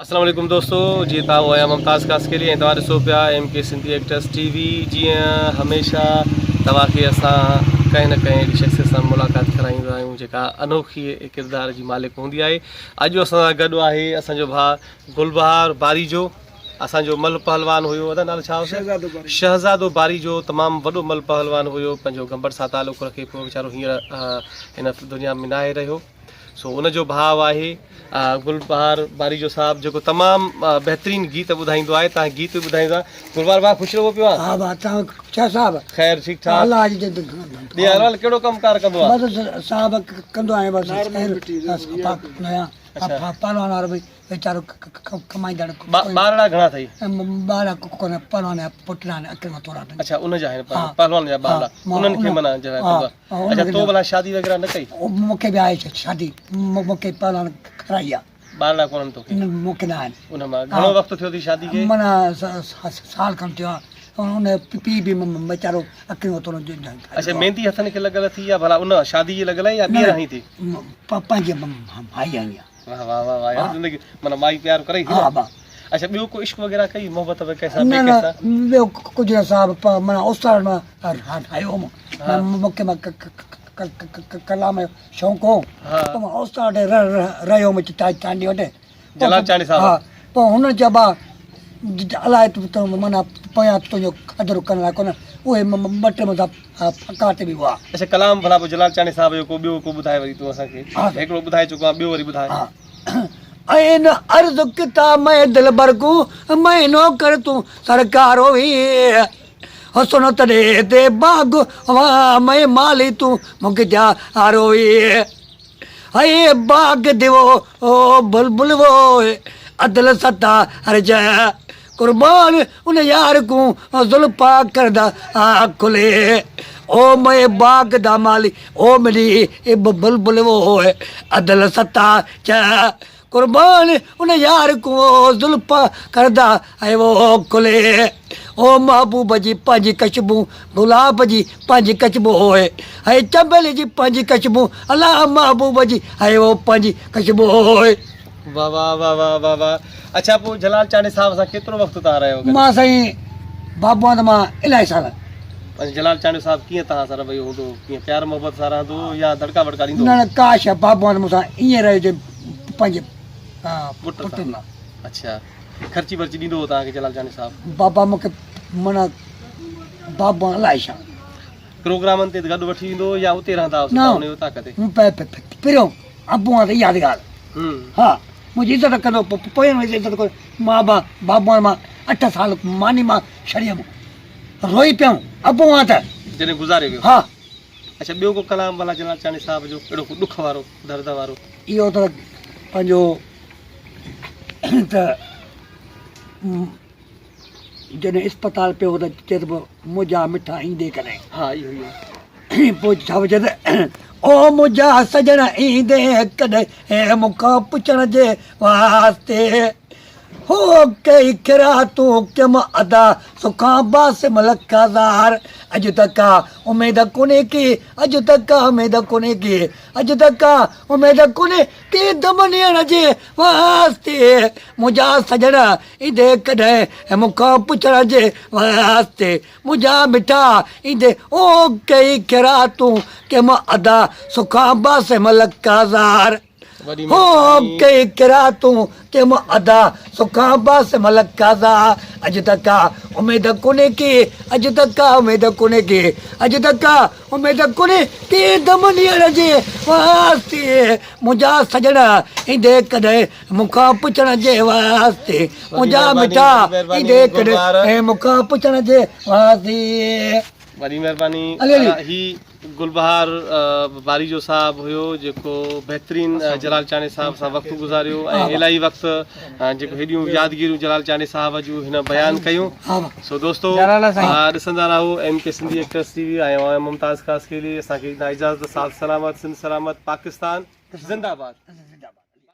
अस्सलाम वालेकुम दोस्तों जी तव्हां आहियां मुमताज़ कास के लिए तव्हां ॾिसो पिया MK सिंधी एक्टर्स TV जीअं हमेशह तव्हांखे असां कंहिं न कंहिं अहिड़ी शख़्स सां मुलाक़ात कराईंदा आहियूं जेका अनोखी किरदार जी मालिक हूंदी आहे। अॼु असां सां गॾु आहे असांजो भाउ गुलबहार बारी जो असांजो मल पहलवान हुयो वॾा नालो छा हुओ शहज़ादो बारी जो तमामु वॾो मल पहलवान हुयो पंहिंजो गंबर सां तालुक़ु रखे पियो वीचारो हींअर हिन दुनिया में न आहे रहियो। सो उनजो भाउ आहे गुलबहार बारी जो साहब जेको तमामु बहितरीनु गीत ॿुधाईंदो आहे। तव्हां गीत ॿुधाईंदा गुलबहार भाउ ख़ुशि रहो पियो आहे ख़ैर ठीकु ठाक कहिड़ो कमकार कंदो आहे ॿारड़ा घणा अथई अच्छा उनजा आहिनि पहलवान जा ॿार उन्हनि खे माना अच्छा तो भला शादी वग़ैरह न कई मूंखे बि आहे शादी मूंखे पहलवान कराई आहे ॿारड़ा कोन्हनि तोखे मूंखे न आहिनि उन मां घणो वक़्तु थियो अथई शादी खे माना साल खनि थियो आहे उन पीउ बि वीचारो अखियूं थोरो अच्छा मेहंदी हथनि खे लॻल थी या भला उन शादी जी लॻल आहे या ॿीहर आई थी पंहिंजे भाई आई आहे वाह वाह वाह वाह ज़िंदगी माना माई प्यार करे थी अच्छा ॿियो को इश्क वग़ैरह कई मोहबत कंहिंसां ॿियो कुझु न साहब माना उस्ताद मां ठाहियो मूंखे कलाम जो शौक़ु हो उस्ताद रहियो चांडी वटि जलाल चांडी साहब पोइ हुन चइबा अलाए माना पोयां तुंहिंजो क़दुरु करण लाइ कोन उहे ॿ टे मथां फकाट बि हुआ अच्छा कलाम भला पोइ जलाल चांडी साहब जो को ॿियो को ॿुधाए वरी तूं असांखे हिकिड़ो ॿुधाए चुको आहे ॿियो वरी ॿुधाए ऐं अर्ज़ किता मैं दिल बरकू मैं नौकर तूं सरकार हुई हसनो तॾे ते बाग वाह मैं माली तूं मूंखे त्यार हुई हे बाग दिवो ओ बुलबुल वो अदल सता हर जय कुर्बान उन यार को जुल्फा करदा खुले ओ मैं बाग दा माली ओ मेरी बुलबुल वो अदल सता च कुर्बान उन यार को जुल्फा करदा है वो खुले ओ महबूब जी पंहिंजी कशबू गुलाब जी पंहिंजी कशबू होए है चंबल जी पंहिंजी कशबू अल्लाह महबूब जी है वो पंहिंजी कशबू होए वाह वाह वाह वाह वाह वाह अच्छा पोइ जलाल चांडी साहब सां केतिरो वक़्तु तव्हां रहियो मां साईं बाबू मां इलाही साल जलाल चांडी साहब कीअं तव्हां सां रहियो हूंदो कीअं प्यार मोहबत सां रहंदो या दड़का वड़का ॾींदो न काश बाबू मूंसां ईअं रहियो जे पंहिंजे पुट सां अच्छा ख़र्ची वर्ची ॾींदो हो तव्हांखे जलाल चांडी साहब बाबा मूंखे माना बाबू इलाही छा प्रोग्रामनि ते गॾु वठी ईंदो या उते रहंदा हुआ ताक़त पहिरियों अबू आहे त यादगार हा मुंहिंजी इज़त कंदो पोइ इज़त कयो मां बाबू मां 8 साल मानी मां छॾियमि रोई पियूं अबू आहे त जॾहिं गुज़ारे वियो हा अच्छा ॿियो को कलाम भला जलाल चांडी साहब जो अहिड़ो को ॾुख वारो दर्द वारो इहो त पंहिंजो त जॾहिं इस्पताल पियो त चए त मुंहिंजा मिठा ईंदे कॾहिं हा इहो पोइ छा चए त ओ मुंहिंजा सजण ईंदे कॾहिं मूंखां पुछण जे वास्ते हो कई किरा तूं कम अदा सुखां बास मलकाज़ार अॼु तक उमेद कोन्हे की अॼु तक उमेद कोन्हे की अॼु तक उमेद कोन्हे की दम ॾियण जे वास्ते मुंहिंजा सजण ईंदे कॾहिं मूंखां पुछण जे वास्ते मुंहिंजा मिठा ईंदे ओ कई किरा तूं कम अदा सुखां बास मलकाज़ार हो कई किरा तूं के मां अदा सुखां बास मलकाज़ा अॼु तक उमेद कोन्हे की अॼु तक उमेद कोन्हे की अॼु तक उमेद कोन्हे की दम ॾियण जे वास्ते मुंहिंजा सजण ईंदे कॾहिं मूंखां पुछण जे वास्ते मुंहिंजा मिठा ईंदे कॾहिं मूंखां पुछण जे वास्ते वॾी महिरबानी ही गुलबहार बारी जो साहब हुयो जेको बहितरीनु जलाल चांडी साहब सां वक़्तु गुज़ारियो ऐं इलाही वक़्तु जेको हेॾियूं यादगिरियूं जलाल चांडी साहब जूं हिन बयानु कयूं सो दोस्तो ॾिसंदा रहो MK सिंधी एक्टर्स TV आयो आहियां मुमताज़ कास के लिए असांखे इजाज़त साथ सलामत सिंध सलामत पाकिस्तान ज़िंदाबाद।